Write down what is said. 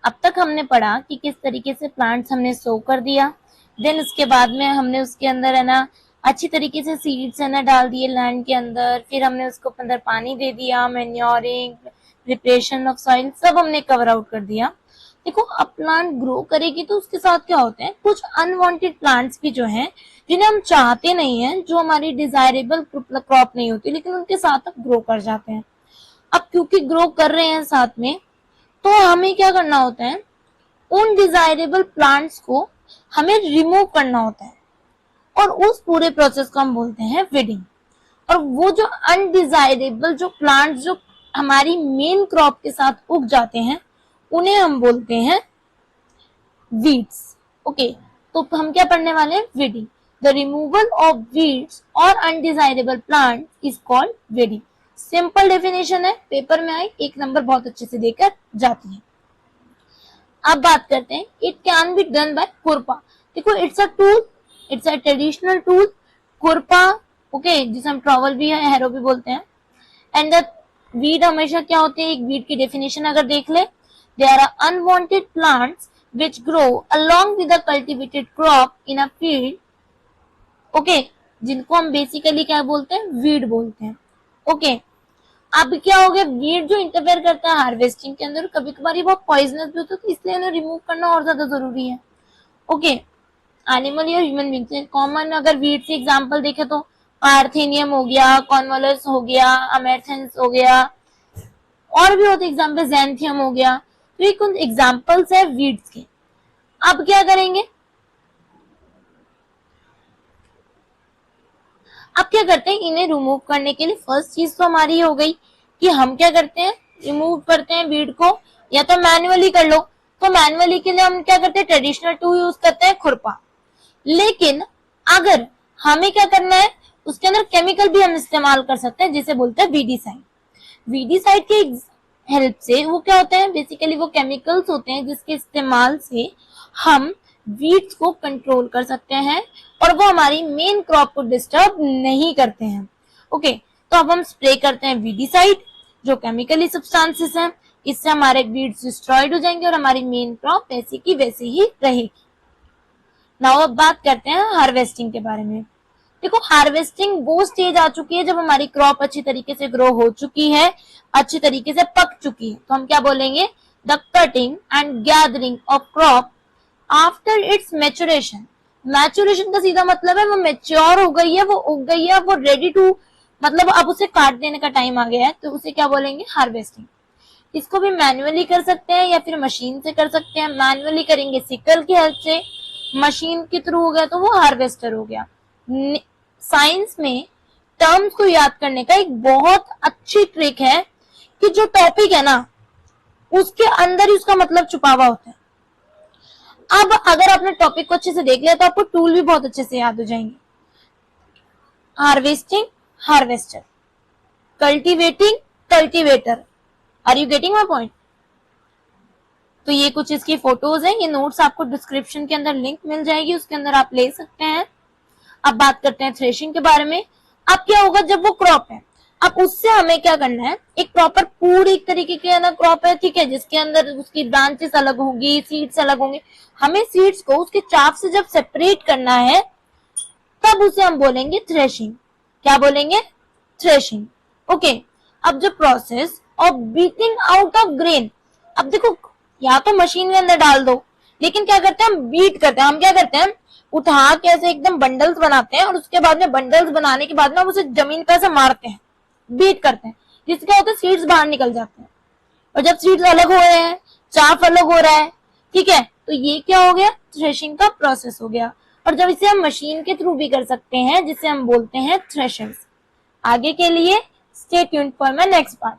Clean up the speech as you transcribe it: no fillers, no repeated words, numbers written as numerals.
अब तक हमने पढ़ा कि किस तरीके से प्लांट्स हमने सो कर दिया, देन उसके बाद में हमने उसके अंदर है ना अच्छी तरीके से सीड्स है ना डाल दिए लैंड के अंदर, फिर हमने उसको अंदर पानी दे दिया, मैन्योरिंग, प्रिपरेशन ऑफ सॉइल, सब हमने कवर आउट कर दिया। देखो अब प्लांट ग्रो करेगी तो उसके साथ क्या होते हैं, कुछ अनवांटेड प्लांट्स भी जो हैं जिन्हें हम चाहते नहीं है, जो हमारी डिजायरेबल क्रॉप नहीं होती, लेकिन उनके साथ ग्रो कर जाते हैं। अब क्योंकि ग्रो कर रहे हैं साथ में, तो हमें क्या करना होता है, उन डिजायरेबल प्लांट्स को हमें रिमूव करना होता है, और उस पूरे प्रोसेस को हम बोलते हैं वीडिंग। और वो जो अनडिजायरेबल जो प्लांट्स जो हमारी मेन क्रॉप के साथ उग जाते हैं, उन्हें हम बोलते हैं वीड्स। ओके, तो हम क्या पढ़ने वाले हैं, weeding. The removal of weeds और undesirable plant is called weeding. Simple definition है, पेपर में आई, एक नंबर बहुत अच्छे से देकर जाती है। अब बात करते हैं, it can be done by खुरपा। देखो it's a tool, it's a traditional tool, खुरपा, ओके, जिसे हम ट्रॉवल भी है, हैरो भी बोलते हैं। एंड द वीड हमेशा क्या होते हैं, एक वीड की डेफिनेशन अगर देख ले, they are unwanted plants which grow along with the cultivated crop in a field, okay, जिनको हम बेसिकली क्या बोलते हैं, वीड बोलते हैं। ओके, अब क्या हो गया, वीड जो इंटरफेयर करता है हार्वेस्टिंग के अंदर, कभी कभार ये बहुत पॉइजनस भी होता है, तो इसलिए इन्हें रिमूव करना और ज्यादा जरूरी है। ओके, एनिमल या ह्यूमन बीइंग कॉमन अगर वीड से एग्जांपल देखे तो पार्थेनियम हो गया, कॉन्वोलस हो गया, अमेर्थेंस हो गया, और भी होते एग्जांपल, ज़ैंथियम हो गया। तो ये कुछ एग्जांपल्स है वीड्स के। अब क्या करेंगे, अब क्या करते हैं, इन्हें रिमूव करने के लिए फर्स्ट चीज तो हमारी हो गई कि हम क्या करते हैं, रिमूव करते हैं वीड को, या तो मैन्युअली कर लो, तो मैन्युअली के लिए हम क्या करते हैं, ट्रेडिशनल टूल यूज करते हैं, खुरपा। लेकिन अगर हमें क्या करना है, उसके अंदर केमिकल भी हम इस्तेमाल कर सकते हैं, जिसे बोलते हैं वीडीसाइड। वीडीसाइड के हेल्प से वो क्या होते हैं, बेसिकली वो केमिकल्स होते हैं जिसके इस्तेमाल से हम वीड्स को कंट्रोल कर सकते हैं, और वो हमारी मेन क्रॉप को डिस्टर्ब नहीं करते हैं। ओके, तो अब हम स्प्रे करते हैं वीडीसाइड, जो केमिकली सब्सटेंसेस हैं, इससे हमारे वीड्स डिस्ट्रॉयड हो जाएंगे और हमारी मेन क्रॉप वैसी की वैसी ही रहेगी। नाउ अब बात करते हैं हार्वेस्टिंग के बारे में। देखो हार्वेस्टिंग वो स्टेज आ चुकी है जब हमारी क्रॉप अच्छी तरीके से ग्रो हो चुकी है, अच्छी तरीके से पक चुकी है, तो हम क्या बोलेंगे, the cutting and gathering of crop after it's maturation. Maturation का सीधा मतलब है वो मैच्योर हो गई है, वो उग गई है, वो रेडी टू, मतलब अब उसे काट देने का टाइम आ गया है, तो उसे क्या बोलेंगे, हार्वेस्टिंग। इसको भी मैन्युअली कर सकते हैं या फिर मशीन से कर सकते हैं। मैन्युअली करेंगे सिकल की हेल्प से, मशीन के थ्रू हो गया तो वो हार्वेस्टर हो गया। साइंस में टर्म्स को याद करने का एक बहुत अच्छी ट्रिक है कि जो टॉपिक है ना उसके अंदर ही उसका मतलब छुपा हुआ होता है। अब अगर आपने टॉपिक को अच्छे से देख लिया तो आपको टूल भी बहुत अच्छे से याद हो जाएंगे। Harvesting, harvester, cultivating, cultivator. Are you getting my point? तो ये कुछ इसकी फोटोज हैं, ये नोट्स आपको डिस्क्रिप्शन के अंदर लिंक मिल जाएगी, उसके अंदर आप ले सकते हैं। अब बात करते हैं थ्रेशिंग के बारे में। अब क्या होगा, जब वो क्रॉप है, अब उससे हमें क्या करना है, एक प्रॉपर पूरी तरीके की ना क्रॉप है, ठीक है, जिसके अंदर उसकी ब्रांचेस अलग होंगी, सीड्स अलग होंगे, हमें सीड्स को उसके चाफ से जब सेपरेट करना है, तब उसे हम बोलेंगे थ्रेशिंग। क्या बोलेंगे, थ्रेशिंग। ओके, अब जो process of beating out of grain, अब देखो या तो मशीन के अंदर डाल दो, लेकिन क्या करते हैं हम, बीट करते हैं। हम क्या करते हैं, उठा के ऐसे एकदम बंडल्स बनाते हैं, और उसके बाद में बंडल्स बनाने के बाद में हम उसे जमीन पे ऐसे मारते हैं, बीट करते हैं, जिससे क्या होता है, सीड्स बाहर निकल जाते हैं। और जब सीड्स अलग हो रहे हैं, चाफ अलग हो रहा है, ठीक है, तो ये क्या हो गया, थ्रेशिंग का प्रोसेस हो गया। और जब इसे हम मशीन के थ्रू भी कर सकते हैं, जिसे हम बोलते हैं थ्रेशर्स। आगे के लिए stay tuned for my next part.